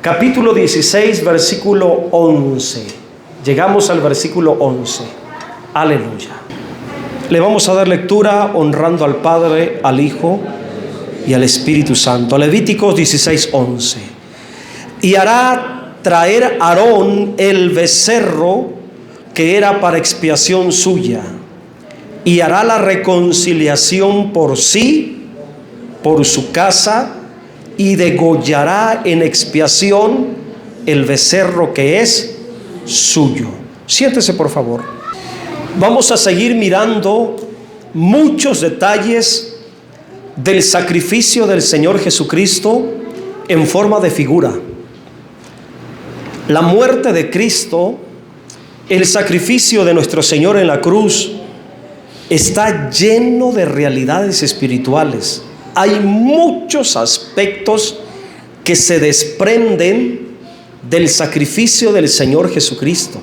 capítulo 16, versículo 11. Llegamos al versículo 11. Aleluya. Le vamos a dar lectura honrando al Padre, al Hijo y al Espíritu Santo. Levíticos 16, 11. Y hará traer Aarón el becerro que era para expiación suya, y hará la reconciliación por sí, por su casa, y degollará en expiación el becerro que es suyo. Siéntese, por favor. Vamos a seguir mirando muchos detalles del sacrificio del Señor Jesucristo en forma de figura. La muerte de Cristo, el sacrificio de nuestro Señor en la cruz, está lleno de realidades espirituales. Hay muchos aspectos que se desprenden del sacrificio del Señor Jesucristo.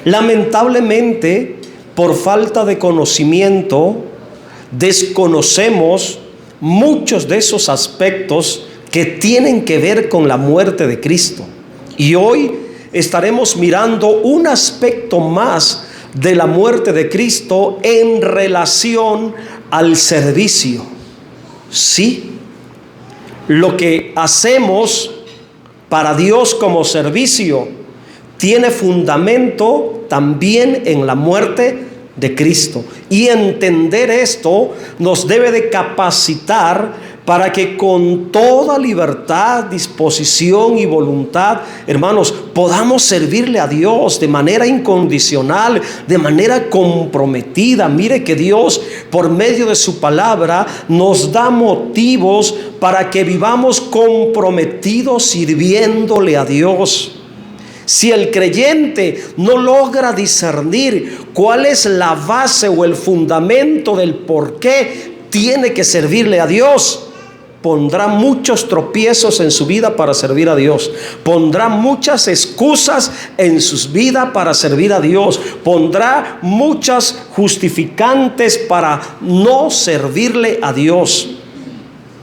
Lamentablemente, por falta de conocimiento, desconocemos muchos de esos aspectos que tienen que ver con la muerte de Cristo. Y hoy estaremos mirando un aspecto más de la muerte de Cristo en relación al servicio. Sí, lo que hacemos para Dios como servicio tiene fundamento también en la muerte de Cristo. Y entender esto nos debe de capacitar para que con toda libertad, disposición y voluntad, hermanos, podamos servirle a Dios de manera incondicional, de manera comprometida. Mire que Dios, por medio de su palabra, nos da motivos para que vivamos comprometidos sirviéndole a Dios. Si el creyente no logra discernir cuál es la base o el fundamento del por qué tiene que servirle a Dios, pondrá muchos tropiezos en su vida para servir a Dios. Pondrá muchas excusas en sus vidas para servir a Dios. Pondrá muchas justificantes para no servirle a Dios.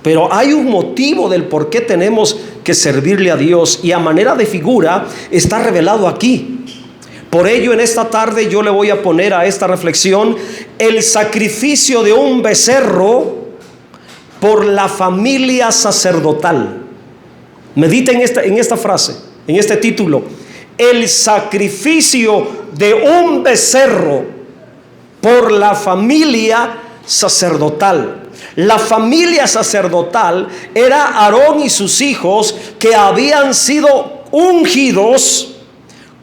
Pero hay un motivo del por qué tenemos que servirle a Dios, y a manera de figura está revelado aquí. Por ello, en esta tarde yo le voy a poner a esta reflexión el sacrificio de un becerro por la familia sacerdotal. Medita en esta frase, en este título: el sacrificio de un becerro por la familia sacerdotal. La familia sacerdotal era Aarón y sus hijos, que habían sido ungidos,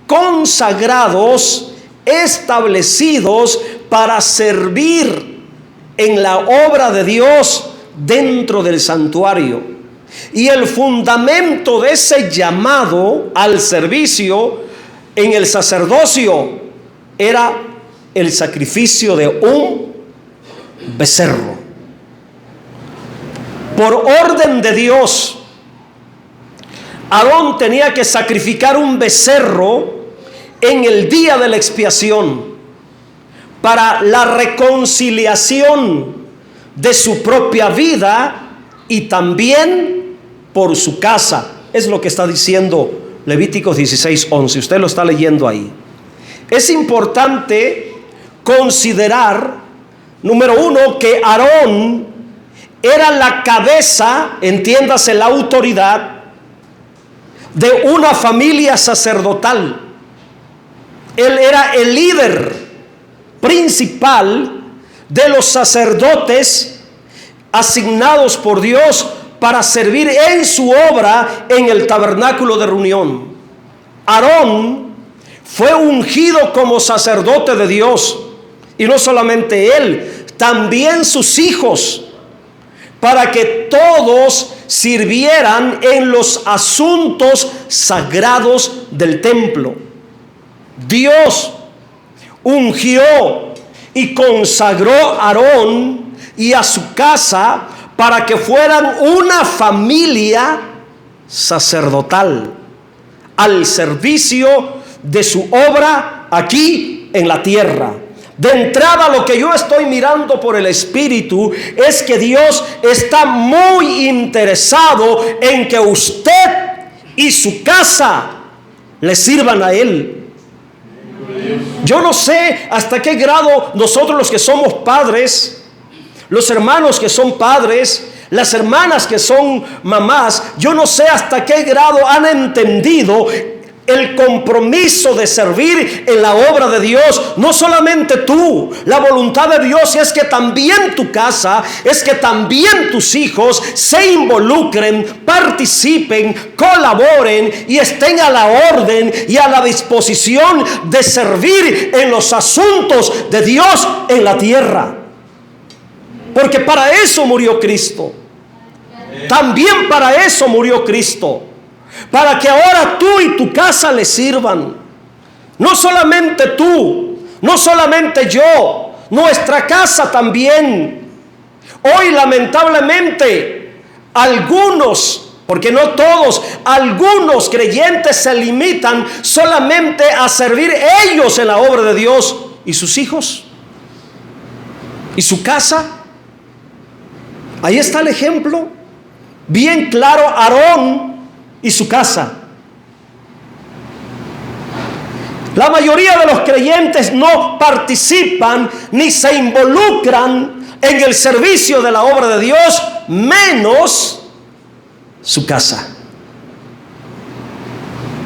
consagrados, establecidos para servir en la obra de Dios dentro del santuario. Y el fundamento de ese llamado al servicio en el sacerdocio era el sacrificio de un becerro. Por orden de Dios, Aarón tenía que sacrificar un becerro en el día de la expiación para la reconciliación de su propia vida y también por su casa. Es lo que está diciendo Levíticos 16, 11. Usted lo está leyendo ahí. Es importante considerar, número uno, que Aarón era la cabeza, entiéndase, la autoridad de una familia sacerdotal. Él era el líder principal de los sacerdotes asignados por Dios para servir en su obra en el tabernáculo de reunión. Aarón fue ungido como sacerdote de Dios, y no solamente él, también sus hijos, para que todos sirvieran en los asuntos sagrados del templo. Dios ungió y consagró a Aarón y a su casa para que fueran una familia sacerdotal al servicio de su obra aquí en la tierra. De entrada, lo que yo estoy mirando por el Espíritu es que Dios está muy interesado en que usted y su casa le sirvan a Él. Yo no sé hasta qué grado nosotros los que somos padres, los hermanos que son padres, las hermanas que son mamás, yo no sé hasta qué grado han entendido el compromiso de servir en la obra de Dios. No solamente tú, la voluntad de Dios es que también tu casa, es que también tus hijos se involucren, participen, colaboren y estén a la orden y a la disposición de servir en los asuntos de Dios en la tierra. Porque para eso murió Cristo. También para eso murió Cristo. Para que ahora tú y tu casa le sirvan. No solamente tú, no solamente yo, nuestra casa también. Hoy lamentablemente algunos, porque no todos, algunos creyentes se limitan solamente a servir ellos en la obra de Dios. ¿Y sus hijos? ¿Y su casa? Ahí está el ejemplo bien claro: Aarón y su casa. La mayoría de los creyentes no participan ni se involucran en el servicio de la obra de Dios, menos su casa.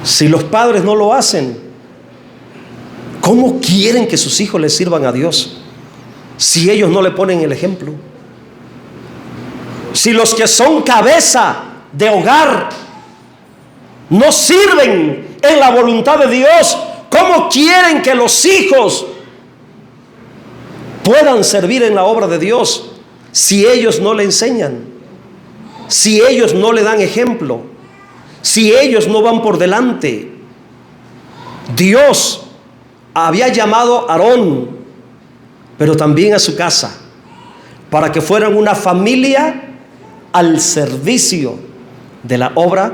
Si los padres no lo hacen, ¿cómo quieren que sus hijos les sirvan a Dios si ellos no le ponen el ejemplo? Si los que son cabeza de hogar no sirven en la voluntad de Dios, ¿cómo quieren que los hijos puedan servir en la obra de Dios si ellos no le enseñan? Si ellos no le dan ejemplo, si ellos no van por delante. Dios había llamado a Aarón, pero también a su casa, para que fueran una familia al servicio de la obra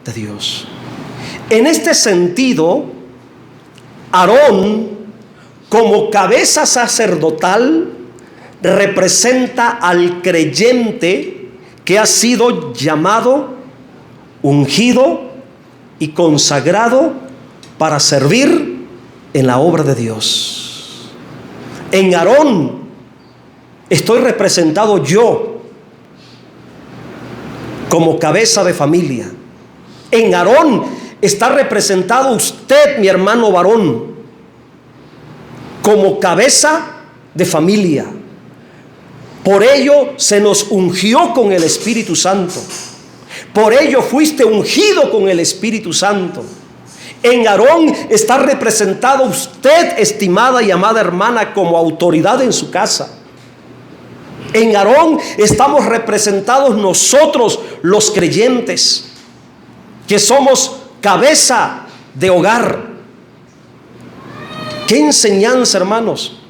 de Dios. En este sentido, Aarón, como cabeza sacerdotal, representa al creyente que ha sido llamado, ungido y consagrado para servir en la obra de Dios. En Aarón estoy representado yo como cabeza de familia. En Aarón está representado usted, mi hermano varón, como cabeza de familia. Por ello se nos ungió con el Espíritu Santo. Por ello fuiste ungido con el Espíritu Santo. En Aarón está representado usted, estimada y amada hermana, como autoridad en su casa. En Aarón estamos representados nosotros, los creyentes, que somos cabeza de hogar. ¡Qué enseñanza, hermanos!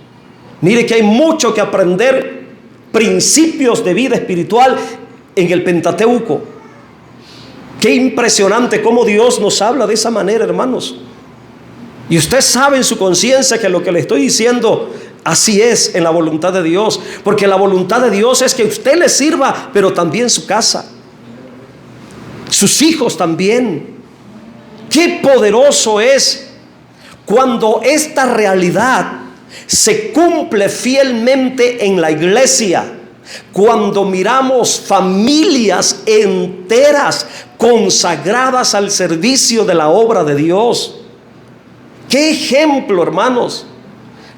Mire que hay mucho que aprender, principios de vida espiritual en el Pentateuco. ¡Qué impresionante cómo Dios nos habla de esa manera, hermanos! Y usted sabe en su conciencia que lo que le estoy diciendo así es en la voluntad de Dios, porque la voluntad de Dios es que usted le sirva, pero también su casa, sus hijos también. Qué poderoso es cuando esta realidad se cumple fielmente en la iglesia, cuando miramos familias enteras consagradas al servicio de la obra de Dios. Qué ejemplo, hermanos.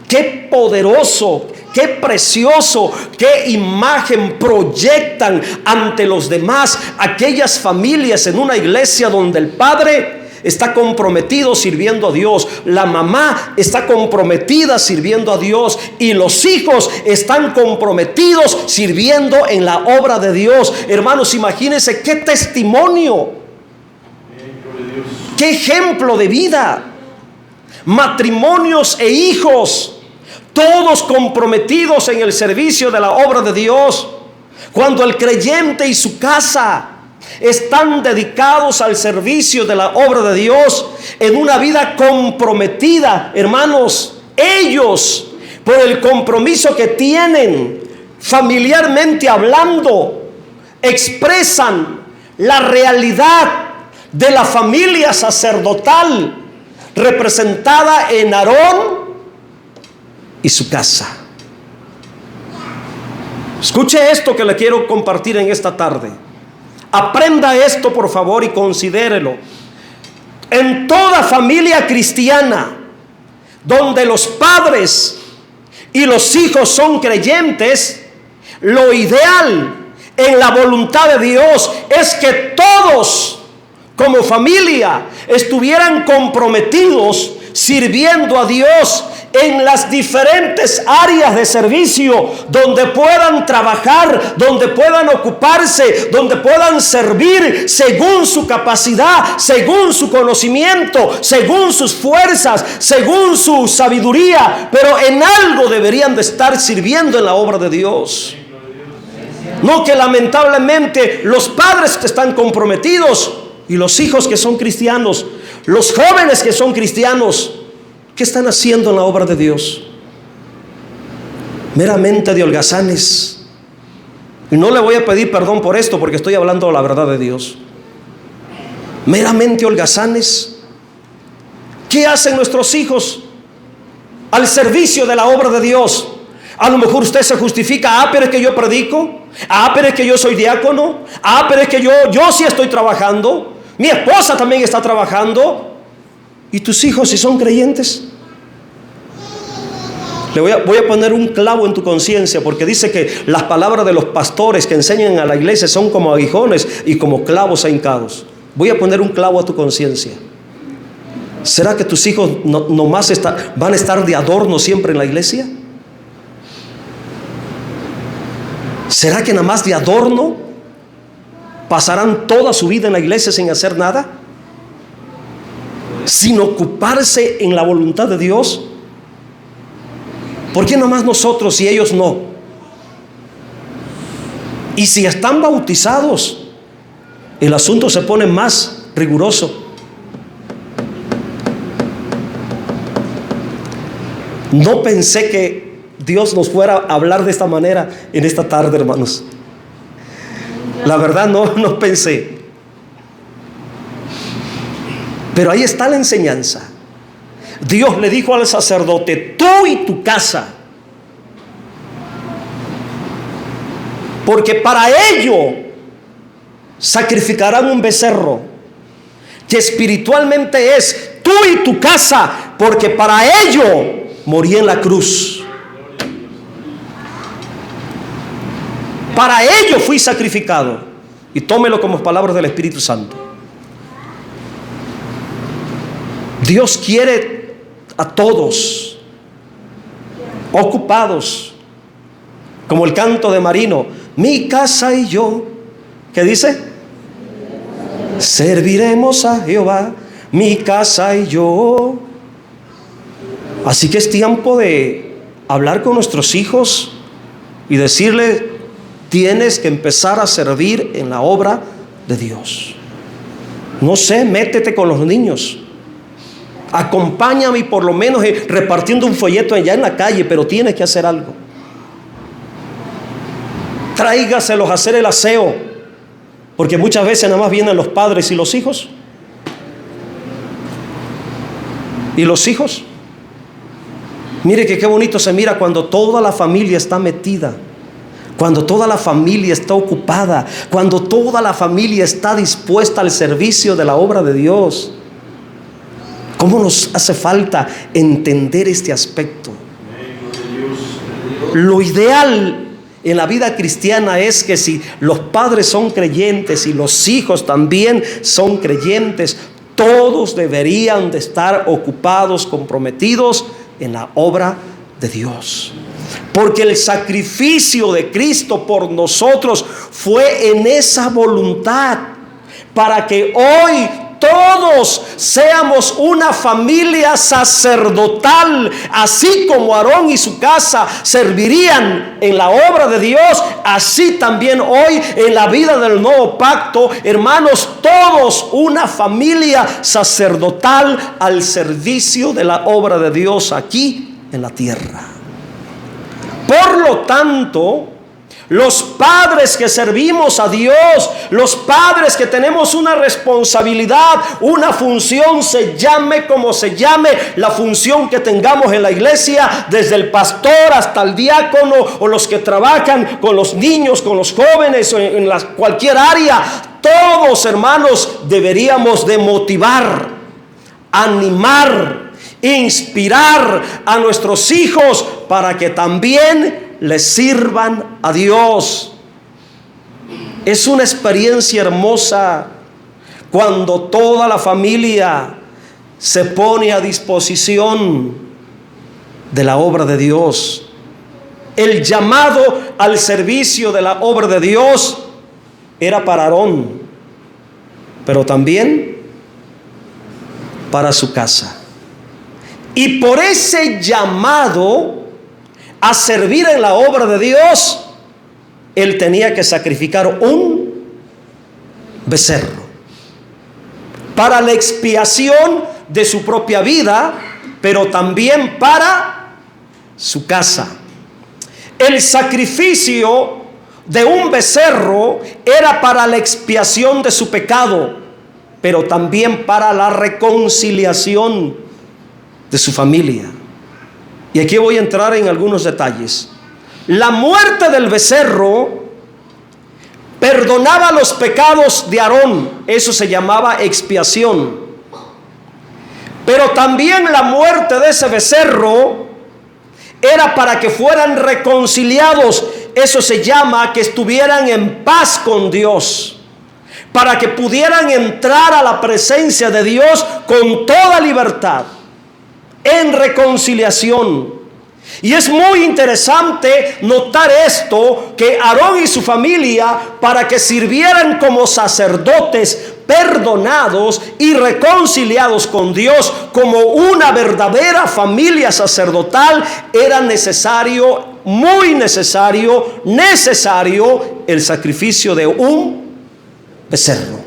Qué poderoso, qué precioso, qué imagen proyectan ante los demás aquellas familias en una iglesia donde el padre está comprometido sirviendo a Dios, la mamá está comprometida sirviendo a Dios y los hijos están comprometidos sirviendo en la obra de Dios. Hermanos, imagínense qué testimonio, qué ejemplo de vida. Matrimonios e hijos, todos comprometidos en el servicio de la obra de Dios. Cuando el creyente y su casa están dedicados al servicio de la obra de Dios en una vida comprometida, hermanos, ellos, por el compromiso que tienen familiarmente hablando, expresan la realidad, de la familia sacerdotal representada en Aarón y su casa. Escuche esto que le quiero compartir en esta tarde. Aprenda esto, por favor, y considérelo. En toda familia cristiana donde los padres y los hijos son creyentes, lo ideal en la voluntad de Dios es que todos como familia estuvieran comprometidos sirviendo a Dios en las diferentes áreas de servicio donde puedan trabajar, donde puedan ocuparse, donde puedan servir según su capacidad, según su conocimiento, según sus fuerzas, según su sabiduría, pero en algo deberían de estar sirviendo en la obra de Dios. No que lamentablemente los padres que están comprometidos y los hijos que son cristianos, los jóvenes que son cristianos, ¿qué están haciendo en la obra de Dios? Meramente de holgazanes. Y no le voy a pedir perdón por esto, porque estoy hablando la verdad de Dios. Meramente holgazanes. ¿Qué hacen nuestros hijos al servicio de la obra de Dios? A lo mejor usted se justifica: pero es que yo predico, pero es que yo soy diácono, pero es que yo sí estoy trabajando, mi esposa también está trabajando. ¿Y tus hijos si son creyentes? Voy a poner un clavo en tu conciencia, porque dice que las palabras de los pastores que enseñan a la iglesia son como aguijones y como clavos ahincados. Voy a poner un clavo a tu conciencia. ¿Será que tus hijos nomás van a estar de adorno siempre en la iglesia? ¿Será que nada más de adorno pasarán toda su vida en la iglesia sin hacer nada? Sin ocuparse en la voluntad de Dios. ¿Por qué nomás nosotros y ellos no? Y si están bautizados, el asunto se pone más riguroso. No pensé que Dios nos fuera a hablar de esta manera en esta tarde, hermanos. La verdad no pensé. Pero ahí está la enseñanza. Dios le dijo al sacerdote: tú y tu casa, porque para ello sacrificarán un becerro, que espiritualmente es tú y tu casa, porque para ello morí en la cruz. Para ello fui sacrificado. Y tómelo como palabras del Espíritu Santo. Dios quiere a todos ocupados, como el canto de Marino: mi casa y yo, ¿qué dice? Serviremos a Jehová, mi casa y yo. Así que es tiempo de hablar con nuestros hijos y decirle: tienes que empezar a servir en la obra de Dios. No sé, métete con los niños. Acompáñame por lo menos repartiendo un folleto allá en la calle, pero tienes que hacer algo. Tráigaselos a hacer el aseo, porque muchas veces nada más vienen los padres y los hijos. ¿Y los hijos? Mire que qué bonito se mira cuando toda la familia está metida, cuando toda la familia está ocupada, cuando toda la familia está dispuesta al servicio de la obra de Dios. ¿Cómo nos hace falta entender este aspecto? Lo ideal en la vida cristiana es que si los padres son creyentes y los hijos también son creyentes, todos deberían de estar ocupados, comprometidos en la obra de Dios. Porque el sacrificio de Cristo por nosotros fue en esa voluntad, para que hoy todos seamos una familia sacerdotal. Así como Aarón y su casa servirían en la obra de Dios, así también hoy en la vida del nuevo pacto, hermanos, todos una familia sacerdotal al servicio de la obra de Dios aquí en la tierra. Por lo tanto, los padres que servimos a Dios, los padres que tenemos una responsabilidad, una función, se llame como se llame la función que tengamos en la iglesia, desde el pastor hasta el diácono o los que trabajan con los niños, con los jóvenes, en cualquier área. Todos, hermanos, deberíamos de motivar, animar, inspirar a nuestros hijos para que también le sirvan a Dios. Es una experiencia hermosa cuando toda la familia se pone a disposición de la obra de Dios. El llamado al servicio de la obra de Dios era para Aarón, pero también para su casa. Y por ese llamado a servir en la obra de Dios, él tenía que sacrificar un becerro para la expiación de su propia vida, pero también para su casa. El sacrificio de un becerro era para la expiación de su pecado, pero también para la reconciliación de su familia. Y aquí voy a entrar en algunos detalles. La muerte del becerro perdonaba los pecados de Aarón. Eso se llamaba expiación. Pero también la muerte de ese becerro era para que fueran reconciliados. Eso se llama que estuvieran en paz con Dios, para que pudieran entrar a la presencia de Dios con toda libertad, en reconciliación. Y es muy interesante notar esto, que Aarón y su familia, para que sirvieran como sacerdotes perdonados y reconciliados con Dios, como una verdadera familia sacerdotal, era necesario, muy necesario el sacrificio de un becerro.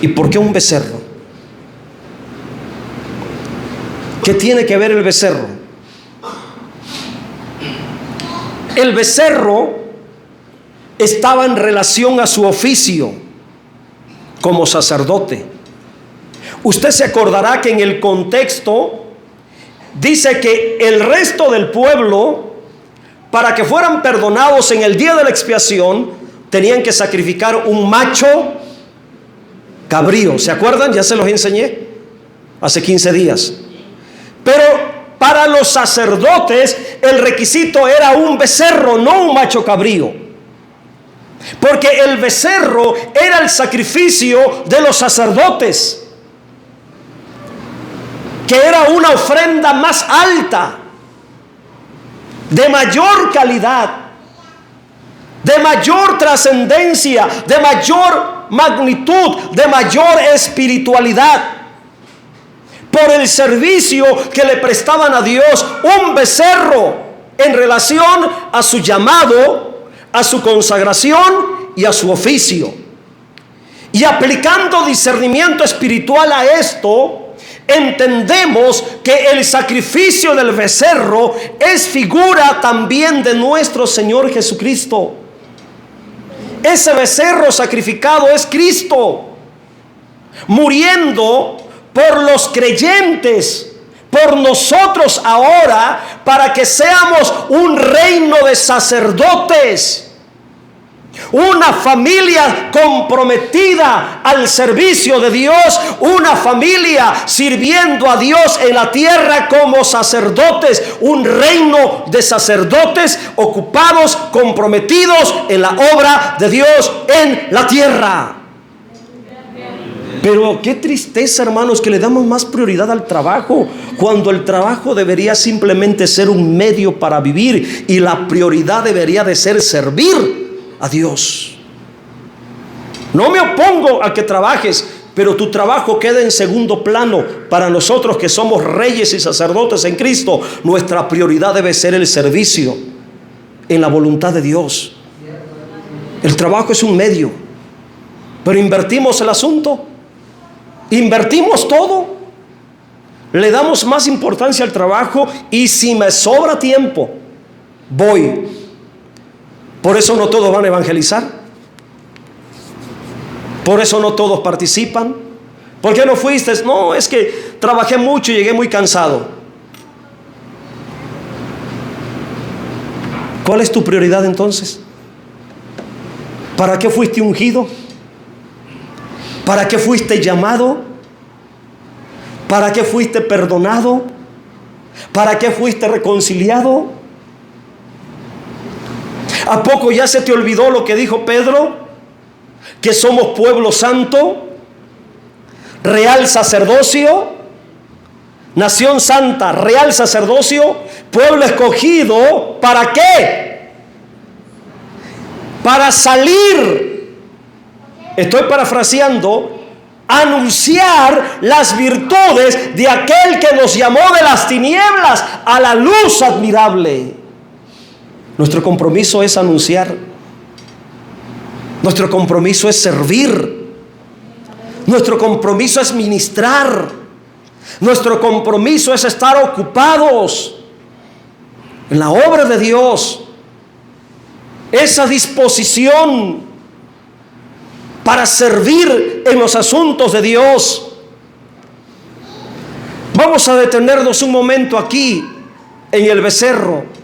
¿Y por qué un becerro? ¿Qué tiene que ver el becerro? El becerro estaba en relación a su oficio como sacerdote. Usted se acordará que en el contexto dice que el resto del pueblo, para que fueran perdonados en el día de la expiación, tenían que sacrificar un macho cabrío. ¿Se acuerdan? Ya se los enseñé hace 15 días. Pero para los sacerdotes el requisito era un becerro, no un macho cabrío. Porque el becerro era el sacrificio de los sacerdotes, que era una ofrenda más alta, de mayor calidad, de mayor trascendencia, de mayor magnitud, de mayor espiritualidad. Por el servicio que le prestaban a Dios, un becerro en relación a su llamado, a su consagración y a su oficio. Y aplicando discernimiento espiritual a esto, entendemos que el sacrificio del becerro es figura también de nuestro Señor Jesucristo. Ese becerro sacrificado es Cristo, muriendo por los creyentes, por nosotros ahora, para que seamos un reino de sacerdotes, una familia comprometida al servicio de Dios, una familia sirviendo a Dios en la tierra como sacerdotes, un reino de sacerdotes ocupados, comprometidos en la obra de Dios en la tierra. Pero qué tristeza, hermanos, que le damos más prioridad al trabajo, cuando el trabajo debería simplemente ser un medio para vivir y la prioridad debería de ser servir a Dios. No me opongo a que trabajes, pero tu trabajo queda en segundo plano. Para nosotros que somos reyes y sacerdotes en Cristo, nuestra prioridad debe ser el servicio en la voluntad de Dios. El trabajo es un medio, pero invertimos el asunto. Invertimos todo, le damos más importancia al trabajo, y si me sobra tiempo, voy. Por eso no todos van a evangelizar. Por eso no todos participan. ¿Por qué no fuiste? No, es que trabajé mucho y llegué muy cansado. ¿Cuál es tu prioridad entonces? ¿Para qué fuiste ungido? ¿Para qué fuiste llamado? ¿Para qué fuiste perdonado? ¿Para qué fuiste reconciliado? ¿A poco ya se te olvidó lo que dijo Pedro? Que somos pueblo santo, real sacerdocio, nación santa, real sacerdocio, pueblo escogido. ¿Para qué? Para salir, estoy parafraseando, anunciar las virtudes de aquel que nos llamó de las tinieblas a la luz admirable. Nuestro compromiso es anunciar. Nuestro compromiso es servir. Nuestro compromiso es ministrar. Nuestro compromiso es estar ocupados en la obra de Dios. Esa disposición para servir en los asuntos de Dios. Vamos a detenernos un momento aquí en el becerro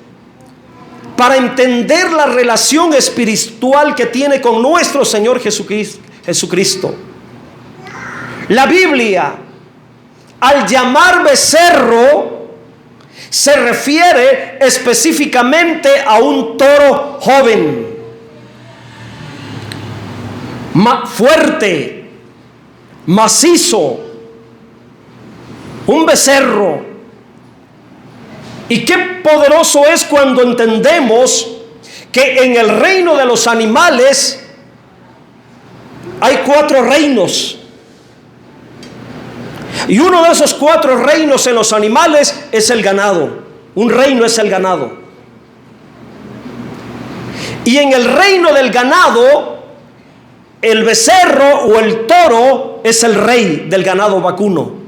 para entender la relación espiritual que tiene con nuestro Señor Jesucristo. La Biblia, al llamar becerro, se refiere específicamente a un toro joven, fuerte, macizo, un becerro. Y qué poderoso es cuando entendemos que en el reino de los animales hay 4 reinos. Y uno de esos 4 reinos en los animales es el ganado. Un reino es el ganado. Y en el reino del ganado, el becerro o el toro es el rey del ganado vacuno.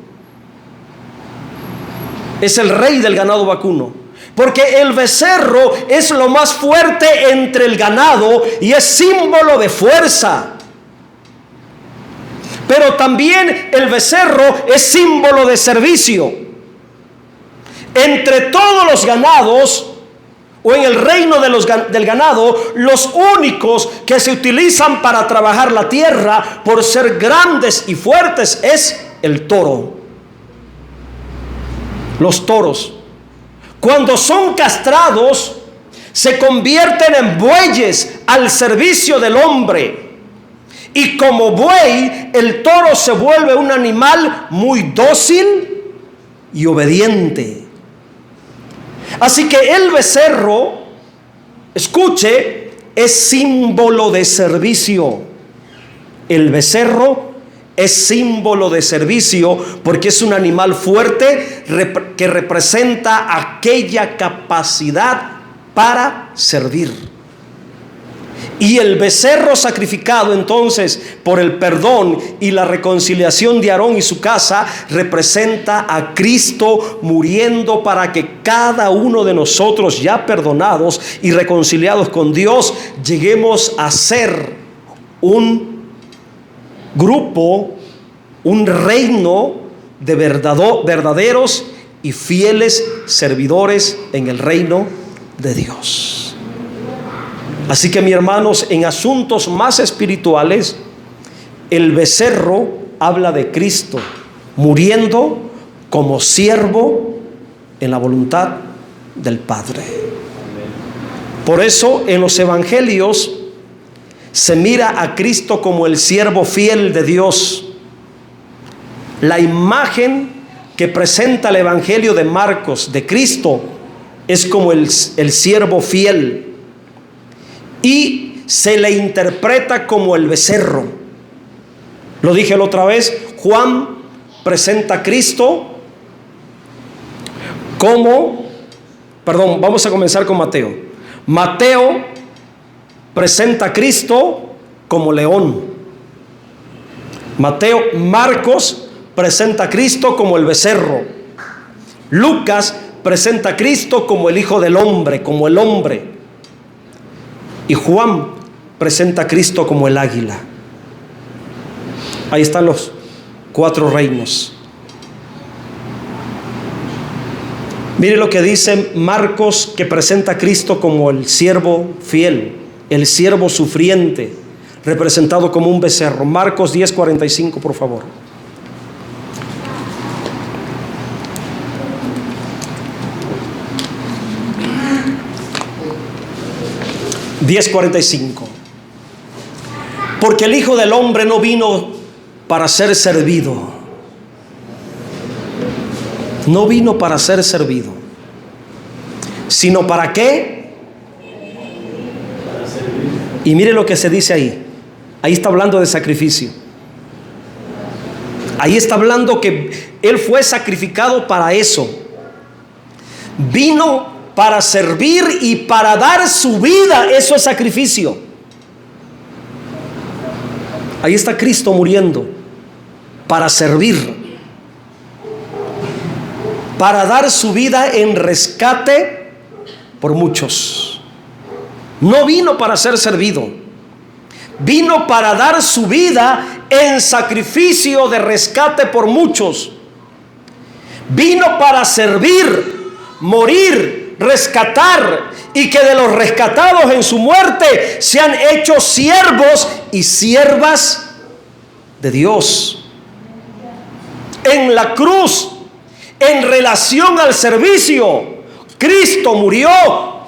Es el rey del ganado vacuno. Porque el becerro es lo más fuerte entre el ganado y es símbolo de fuerza. Pero también el becerro es símbolo de servicio. Entre todos los ganados, o en el reino del ganado, los únicos que se utilizan para trabajar la tierra por ser grandes y fuertes es el toro. Los toros, cuando son castrados, se convierten en bueyes al servicio del hombre. Y como buey, el toro se vuelve un animal muy dócil y obediente. Así que el becerro, escuche, es símbolo de servicio. El becerro es símbolo de servicio porque es un animal fuerte que representa aquella capacidad para servir. Y el becerro sacrificado entonces por el perdón y la reconciliación de Aarón y su casa representa a Cristo muriendo para que cada uno de nosotros, ya perdonados y reconciliados con Dios, lleguemos a ser un grupo, un reino de verdaderos y fieles servidores en el reino de Dios. Así que, mis hermanos, en asuntos más espirituales, el becerro habla de Cristo muriendo como siervo en la voluntad del Padre. Por eso en los evangelios se mira a Cristo como el siervo fiel de Dios. La imagen que presenta el evangelio de Marcos de Cristo es como el siervo fiel. Y se le interpreta como el becerro. Lo dije la otra vez, Juan presenta a Cristo como, vamos a comenzar con Mateo. Mateo presenta a Cristo como león. Marcos presenta a Cristo como el becerro. Lucas presenta a Cristo como el Hijo del Hombre, como el hombre. Y Juan presenta a Cristo como el águila. Ahí están los 4 reinos. Mire lo que dice Marcos, que presenta a Cristo como el siervo fiel, el siervo sufriente, representado como un becerro. Marcos 10:45, por favor. Porque el Hijo del Hombre no vino para ser servido. No vino para ser servido, sino para qué. Y mire lo que se dice ahí. Ahí está hablando de sacrificio. Ahí está hablando que Él fue sacrificado para eso. Vino para servir y para dar su vida. Eso es sacrificio. Ahí está Cristo muriendo para servir, para dar su vida en rescate por muchos. No vino para ser servido, vino para dar su vida en sacrificio de rescate por muchos. Vino para servir, morir, rescatar, y que de los rescatados en su muerte sean hechos siervos y siervas de Dios. En la cruz, en relación al servicio, Cristo murió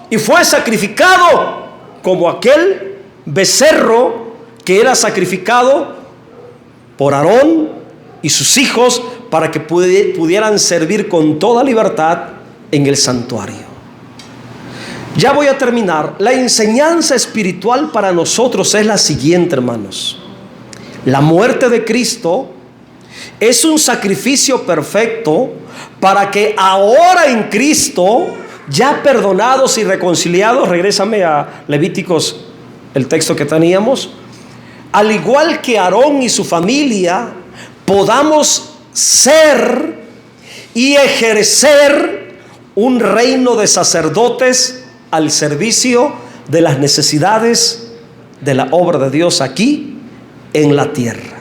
y fue sacrificado como aquel becerro que era sacrificado por Aarón y sus hijos para que pudieran servir con toda libertad en el santuario. Ya voy a terminar. La enseñanza espiritual para nosotros es la siguiente, hermanos. La muerte de Cristo es un sacrificio perfecto para que ahora en Cristo, ya perdonados y reconciliados, regrésame a Levíticos, el texto que teníamos, al igual que Aarón y su familia, podamos ser y ejercer un reino de sacerdotes al servicio de las necesidades de la obra de Dios aquí en la tierra.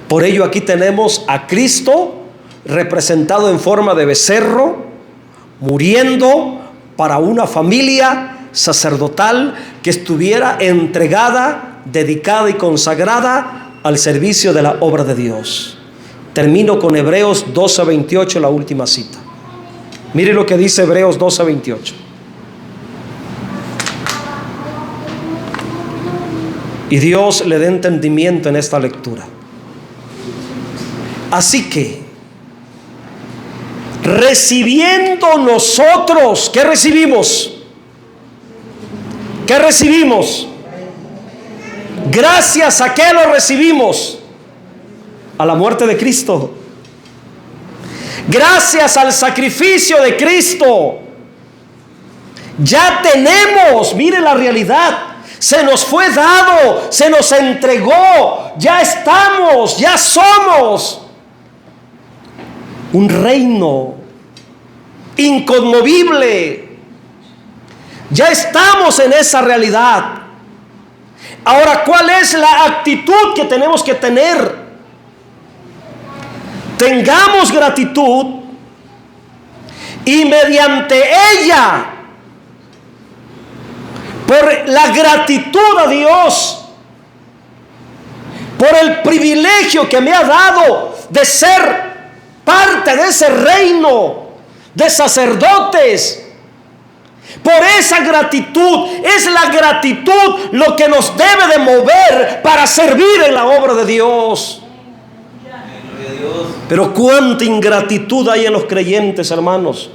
Por ello aquí tenemos a Cristo representado en forma de becerro, muriendo para una familia sacerdotal que estuviera entregada, dedicada y consagrada al servicio de la obra de Dios. Termino con Hebreos 12:28, la última cita. Mire lo que dice Hebreos 12:28. Y Dios le dé entendimiento en esta lectura. Así que, recibiendo nosotros, ¿qué recibimos? ¿Qué recibimos? Gracias a qué lo recibimos. A la muerte de Cristo. Gracias al sacrificio de Cristo. Ya tenemos, mire la realidad. Se nos fue dado, se nos entregó, ya estamos, ya somos un reino inconmovible. Ya estamos en esa realidad. Ahora, ¿cuál es la actitud que tenemos que tener? Tengamos gratitud y mediante ella, por la gratitud a Dios, por el privilegio que me ha dado de ser parte de ese reino de sacerdotes, por esa gratitud, es la gratitud lo que nos debe de mover para servir en la obra de Dios. Pero cuánta ingratitud hay en los creyentes, hermanos,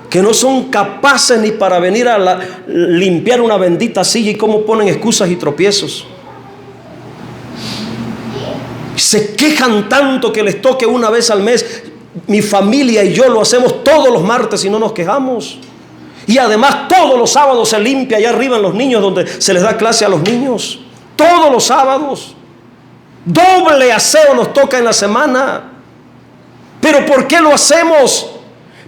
que no son capaces ni para venir a limpiar una bendita silla, y cómo ponen excusas y tropiezos. Se quejan tanto que les toque una vez al mes. Mi familia y yo lo hacemos todos los martes y no nos quejamos. Y además todos los sábados se limpia allá arriba en los niños, donde se les da clase a los niños. Todos los sábados. Doble aseo nos toca en la semana. ¿Pero por qué lo hacemos?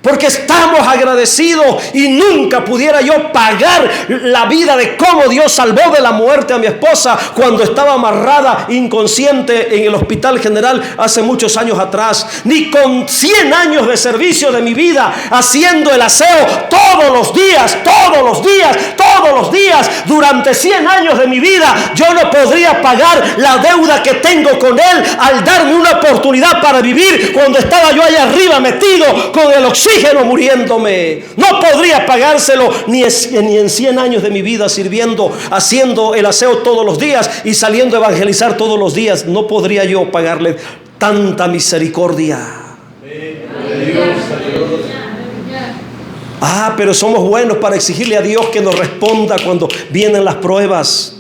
Porque estamos agradecidos y nunca pudiera yo pagar la vida de cómo Dios salvó de la muerte a mi esposa cuando estaba amarrada inconsciente en el Hospital General hace muchos años atrás. Ni con 100 años de servicio de mi vida haciendo el aseo todos los días, durante 100 años de mi vida, yo no podría pagar la deuda que tengo con Él al darme una oportunidad para vivir cuando estaba yo allá arriba metido con el oxígeno muriéndome. No podría pagárselo ni en 100 años de mi vida sirviendo, haciendo el aseo todos los días y saliendo a evangelizar todos los días. No podría yo pagarle tanta misericordia. Pero somos buenos para exigirle a Dios que nos responda cuando vienen las pruebas.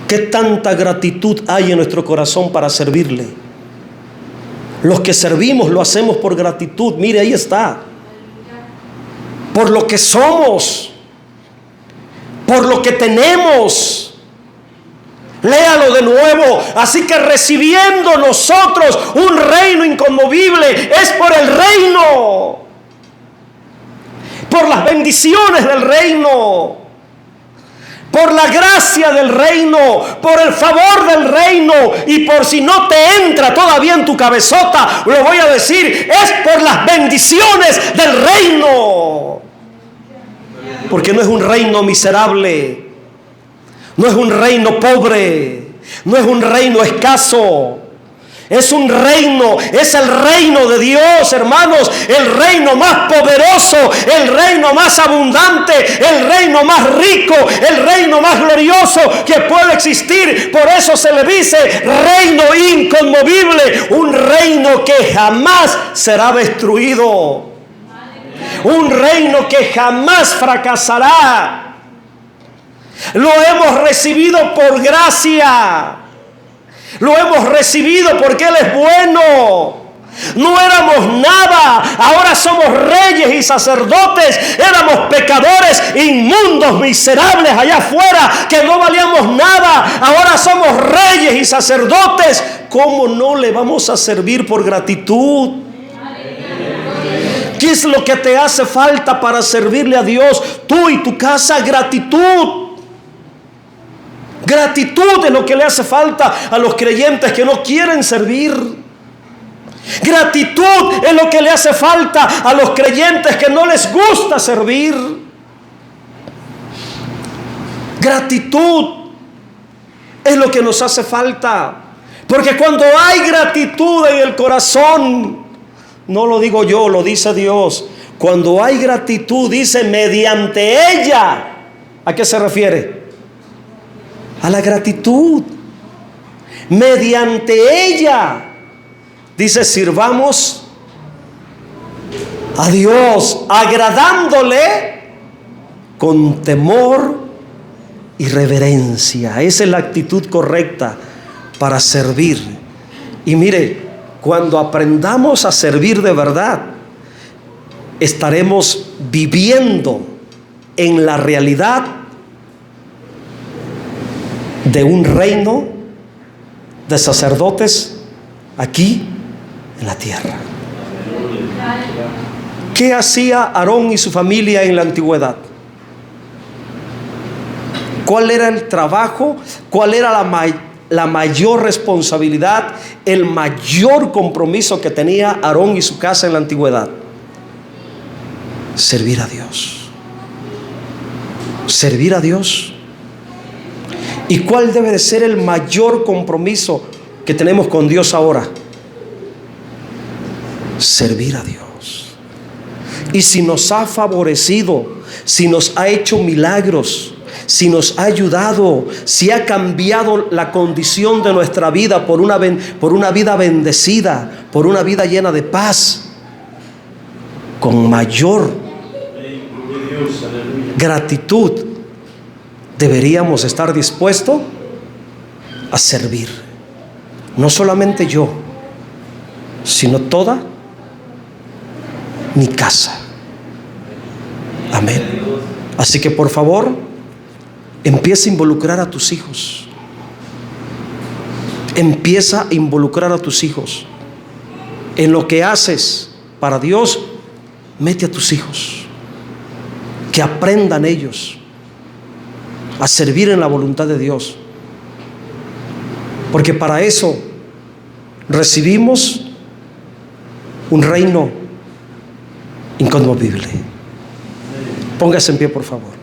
¿Qué tanta gratitud hay en nuestro corazón para servirle? Los que servimos lo hacemos por gratitud. Mire, ahí está. Por lo que somos, por lo que tenemos. Léalo de nuevo. Así que recibiendo nosotros un reino inconmovible, es por el reino, por las bendiciones del reino, por la gracia del reino, por el favor del reino. Y por si no te entra todavía en tu cabezota, lo voy a decir, es por las bendiciones del reino. Porque no es un reino miserable, no es un reino pobre, no es un reino escaso. Es un reino, es el reino de Dios, hermanos, el reino más poderoso, el reino más abundante, el reino más rico, el reino más glorioso que puede existir. Por eso se le dice reino inconmovible, un reino que jamás será destruido, un reino que jamás fracasará. Lo hemos recibido por gracia. Lo hemos recibido porque Él es bueno. No éramos nada, ahora somos reyes y sacerdotes. Éramos pecadores, inmundos, miserables allá afuera, que no valíamos nada. Ahora somos reyes y sacerdotes. ¿Cómo no le vamos a servir por gratitud? ¿Qué es lo que te hace falta para servirle a Dios? Tú y tu casa, gratitud. Gratitud es lo que le hace falta a los creyentes que no quieren servir. Gratitud es lo que le hace falta a los creyentes que no les gusta servir. Gratitud es lo que nos hace falta. Porque cuando hay gratitud en el corazón, no lo digo yo, lo dice Dios. Cuando hay gratitud, dice, mediante ella. ¿A qué se refiere? A la gratitud. Mediante ella, dice, sirvamos a Dios, agradándole con temor y reverencia. Esa es la actitud correcta para servir. Y mire, cuando aprendamos a servir de verdad, estaremos viviendo en la realidad de un reino de sacerdotes aquí en la tierra. ¿Qué hacía Aarón y su familia en la antigüedad? ¿Cuál era el trabajo? ¿Cuál era la mayor responsabilidad, el mayor compromiso que tenía Aarón y su casa en la antigüedad? Servir a Dios. Servir a Dios. ¿Y cuál debe de ser el mayor compromiso que tenemos con Dios ahora? Servir a Dios. Y si nos ha favorecido, si nos ha hecho milagros, si nos ha ayudado, si ha cambiado la condición de nuestra vida por una vida bendecida, por una vida llena de paz, con mayor gratitud deberíamos estar dispuestos a servir. No solamente yo, sino toda mi casa. Amén. Así que por favor, empieza a involucrar a tus hijos. Empieza a involucrar a tus hijos en lo que haces, para Dios, mete a tus hijos, que aprendan ellos a servir en la voluntad de Dios, porque para eso recibimos un reino inconmovible. Póngase en pie, por favor.